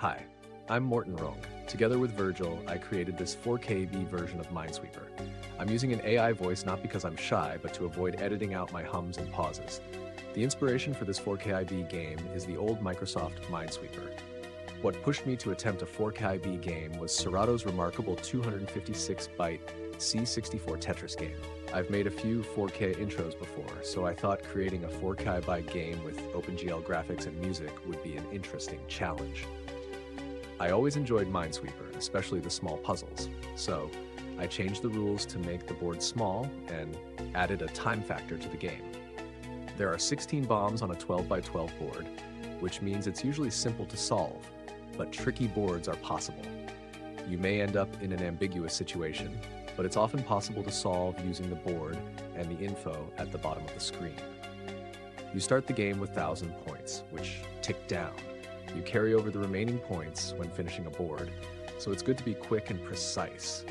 Hi, I'm Morten Rung. Together with Virgill, I created this 4KB version of Minesweeper. I'm using an AI voice not because I'm shy, but to avoid editing out my hums and pauses. The inspiration for this 4KIB game is the old Microsoft Minesweeper. What pushed me to attempt a 4KIB game was Serato's remarkable 256-byte C64 Tetris game. I've made a few 4K intros before, so I thought creating a 4KIB game with OpenGL graphics and music would be an interesting challenge. I always enjoyed Minesweeper, especially the small puzzles, so I changed the rules to make the board small and added a time factor to the game. There are 16 bombs on a 12x12 board, which means it's usually simple to solve, but tricky boards are possible. You may end up in an ambiguous situation, but it's often possible to solve using the board and the info at the bottom of the screen. You start the game with 1,000 points, which tick down. You carry over the remaining points when finishing a board, so it's good to be quick and precise.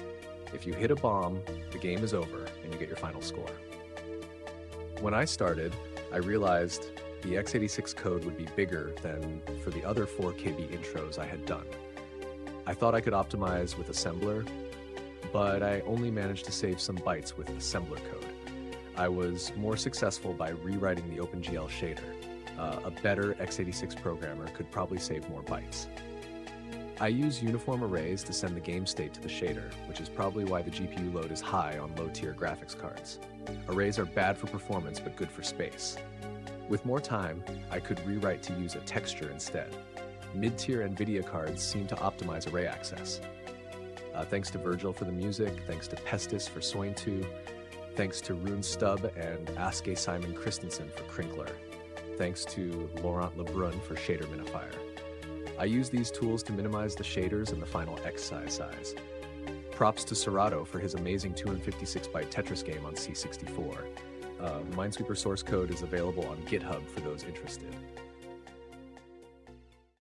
If you hit a bomb, the game is over and you get your final score. When I started, I realized the x86 code would be bigger than for the other 4KB intros I had done. I thought I could optimize with assembler, but I only managed to save some bytes with assembler code. I was more successful by rewriting the OpenGL shader. A better x86 programmer could probably save more bytes. I use uniform arrays to send the game state to the shader, which is probably why the GPU load is high on low-tier graphics cards. Arrays are bad for performance but good for space. With more time, I could rewrite to use a texture instead. Mid-tier NVIDIA cards seem to optimize array access. Thanks to Virgill for the music, thanks to Pestis for Sointu, thanks to Rune Stubbe and Aske Christensen for Crinkler, thanks to Laurent Brun for shader Minifier. I use these tools to minimize the shaders and the final size. Props to Serato for his amazing 256-byte Tetris game on C64. Minesweeper source code is available on GitHub for those interested.